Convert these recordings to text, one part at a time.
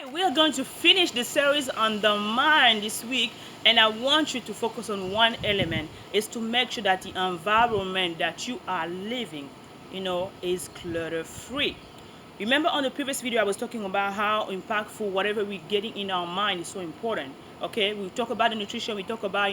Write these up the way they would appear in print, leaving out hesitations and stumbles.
Hi, we are going to finish the series on the mind this week, and I want you to focus on one element is to make sure that the environment that you are living, is clutter free. Remember on the previous video I was talking about how impactful whatever we're getting in our mind is so important. Okay, we talk about the nutrition, we talk about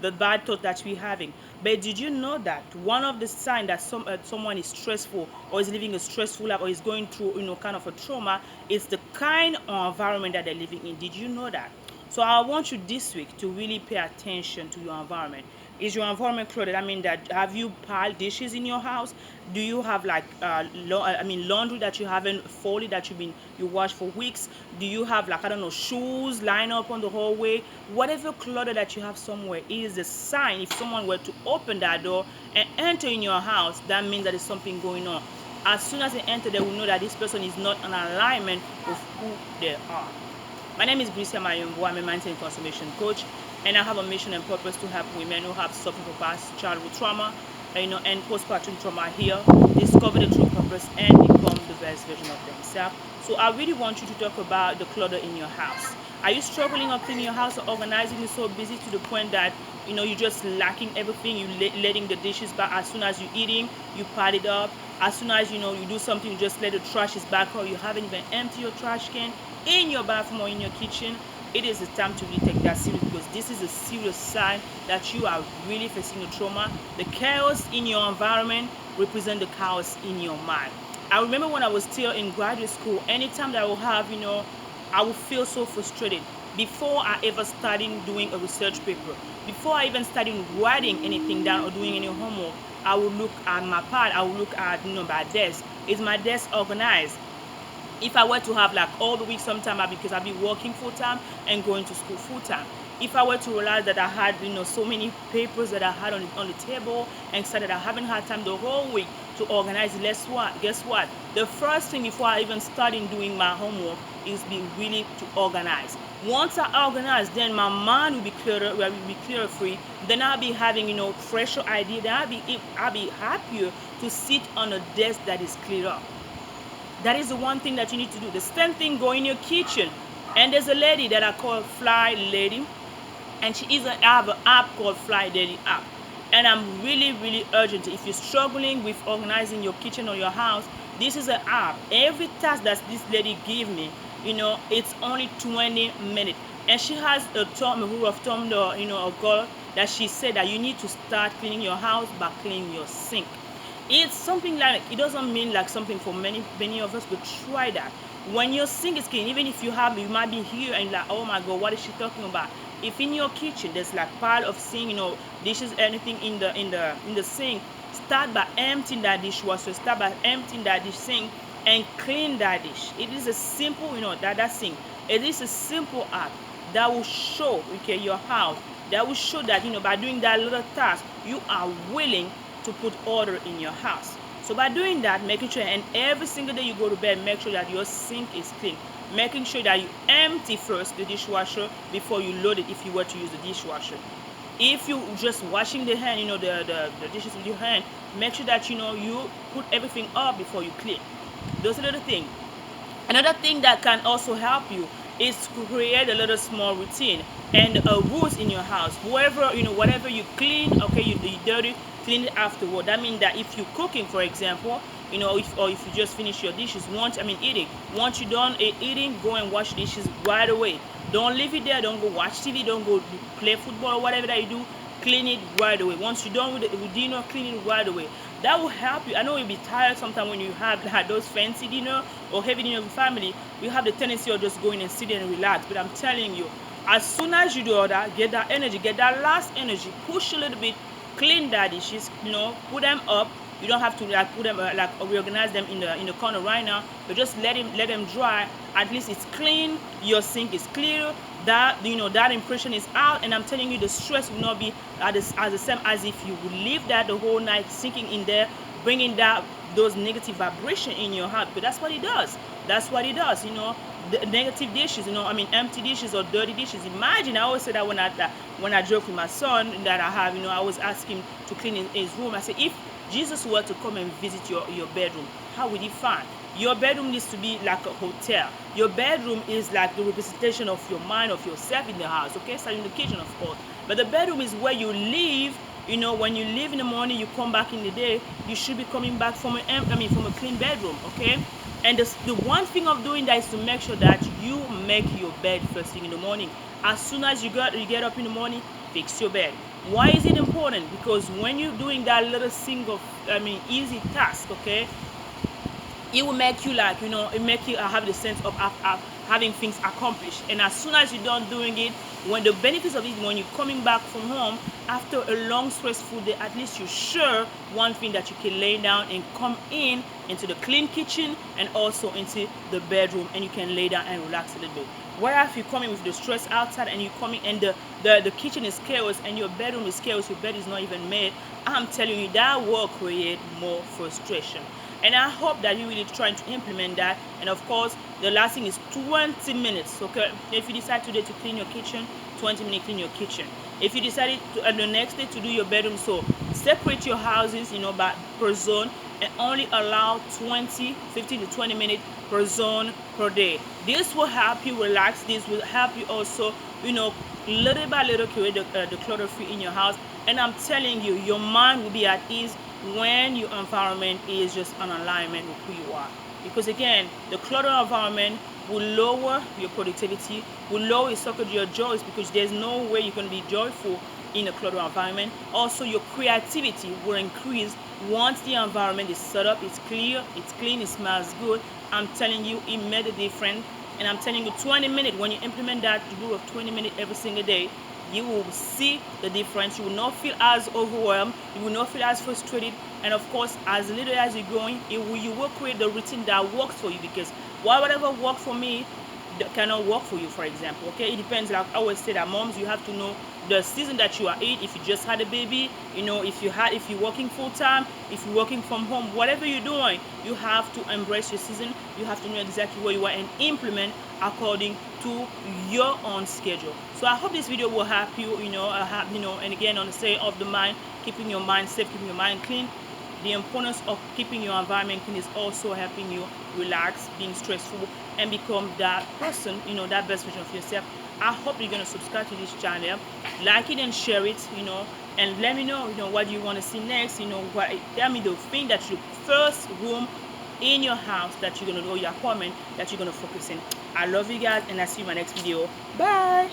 the bad thought that we're having. But did you know that one of the signs that someone is stressful or is living a stressful life or is going through kind of a trauma is the kind of environment that they're living in? Did you know that? So I want you this week to really pay attention to your environment. Is your environment cluttered? I mean, that have you piled dishes in your house? Do you have like laundry that you haven't folded that you wash for weeks? Do you have like, I don't know, shoes lying up on the hallway? Whatever clutter that you have somewhere is a sign. If someone were to open that door and enter in your house, that means that there's something going on. As soon as they enter, they will know that this person is not in alignment with who they are. My name is Brisia Mayumbo. I'm a mindset and transformation coach, and I have a mission and purpose to help women who have suffered from past childhood trauma, and postpartum trauma here, discover the true purpose and become the best version of themselves. So I really want you to talk about the clutter in your house. Are you struggling of cleaning your house or organizing? You so busy to the point that you're just lacking everything. You letting the dishes back as soon as you're eating, you pile it up. As soon as you do something, you just let the trash is back, or you haven't even emptied your trash can in your bathroom or in your kitchen. It is the time to really take that serious, because this is a serious sign that you are really facing a trauma. The chaos in your environment represent the chaos in your mind. I remember when I was still in graduate school, anytime that I will have, I would feel so frustrated. Before I ever started doing a research paper, before I even started writing anything down or doing any homework, I would look at my pad, I would look at my desk. Is my desk organized? If I were to have like all the week sometime, because I'll be working full time and going to school full time. If I were to realize that I had so many papers that I had on the table, and said that I haven't had time the whole week to organize it, guess what? The first thing before I even started doing my homework is be really to organize. Once I organize, then my mind will be clutter free. Then I'll be having fresher idea. Then I'll be happier to sit on a desk that is cleared up. That is the one thing that you need to do. The same thing, go in your kitchen. And there's a lady that I call Fly Lady, and I have an app called Fly Lady app. And I'm really, really urgent. If you're struggling with organizing your kitchen or your house, this is an app. Every task that this lady give me, it's only 20 minutes. And she has a rule of thumb, a goal that she said that you need to start cleaning your house by cleaning your sink. It's something like, it doesn't mean like something for many of us, but try that. When your sink is clean, even if you might be here and like, oh my god, what is she talking about? If in your kitchen there's like pile of sink, dishes, anything in the sink, start by emptying that dishwasher, start by emptying that dish sink, and clean that dish. It is a simple, that sink. It is a simple act that will show, okay, your house, that will show that by doing that little task, you are willing to put order in your house. So by doing that, making sure, and every single day you go to bed, make sure that your sink is clean. Making sure that you empty first the dishwasher before you load it if you were to use the dishwasher. If you just washing the hand, the dishes with your hand, make sure that you put everything up before you clean. Those are the things. Another thing that can also help you is to create a little small routine and rules in your house. Whatever you clean, okay, you dirty, clean it afterward. That means that if you're cooking, for example, if you just finish your dishes, eating. Once you're done eating, go and wash dishes right away. Don't leave it there. Don't go watch TV. Don't go play football or whatever that you do. Clean it right away. Once you're done with dinner, clean it right away. That will help you. I know you'll be tired sometimes when you have like those fancy dinner or heavy dinner with family. You have the tendency of just going and sitting and relax. But I'm telling you, as soon as you do all that, get that energy, get that last energy, push a little bit, clean that dishes, put them up. You don't have to like put them like reorganize them in the corner right now, but just let them dry. At least it's clean. Your sink is clear. That impression is out, and I'm telling you, the stress will not be as the same as if you would leave that the whole night sinking in there, bringing that those negative vibration in your heart. But that's what it does. That's what it does. The negative dishes. Empty dishes or dirty dishes. Imagine, I always say that when I joke with my son that I have. I always ask him to clean his room. I say, if Jesus were to come and visit your bedroom, how would he find? Your bedroom needs to be like a hotel. Your bedroom is like the representation of your mind, of yourself in the house, okay? Starting the kitchen, of course. But the bedroom is where you live. When you leave in the morning, you come back in the day, you should be coming back from from a clean bedroom, okay? And the one thing of doing that is to make sure that you make your bed first thing in the morning. As soon as you get up in the morning, fix your bed. Why is it important? Because when you're doing that little single, easy task, okay, it will make you it make you have the sense of having things accomplished. And as soon as you're done doing it, when the benefits of it, when you're coming back from home after a long stressful day, at least you're sure one thing that you can lay down and come into the clean kitchen and also into the bedroom, and you can lay down and relax a little bit. Whereas if you're coming with the stress outside and you're coming and the kitchen is chaos and your bedroom is chaos, your bed is not even made, I'm telling you that will create more frustration. And I hope that you really trying to implement that. And of course, the last thing is 20 minutes. Okay, if you decide today to clean your kitchen, 20 minutes clean your kitchen. If you decided the next day to do your bedroom, so separate your houses, by per zone, and only allow 15 to 20 minutes per zone per day. This will help you relax. This will help you also, little by little create the clutter free in your house. And I'm telling you, your mind will be at ease when your environment is just in alignment with who you are. Because again, the clutter environment will lower your productivity, will lower your circle your joys, because there's no way you're going to be joyful in a clutter environment. Also, your creativity will increase once the environment is set up, it's clear, it's clean, it smells good. I'm telling you, it made a difference. And I'm telling you, 20 minutes, when you implement that rule of 20 minutes every single day, you will see the difference. You will not feel as overwhelmed, you will not feel as frustrated. And of course, as little as you're going, you will create the routine that works for you, because whatever worked for me that cannot work for you, for example. Okay, it depends. Like I always say, that moms, you have to know the season that you are in. If you just had a baby, if you're working full time, if you're working from home, whatever you're doing, you have to embrace your season. You have to know exactly where you are and implement according to your own schedule. So I hope this video will help you. And again, on the state of the mind, keeping your mind safe, keeping your mind clean. The importance of keeping your environment clean is also helping you relax, being stressful, and become that person, that best version of yourself. I hope you're going to subscribe to this channel, like it and share it, and let me know, what you want to see next, tell me the thing that you first room in your house that you're going to do, your apartment that you're going to focus in. I love you guys, and I'll see you in my next video. Bye.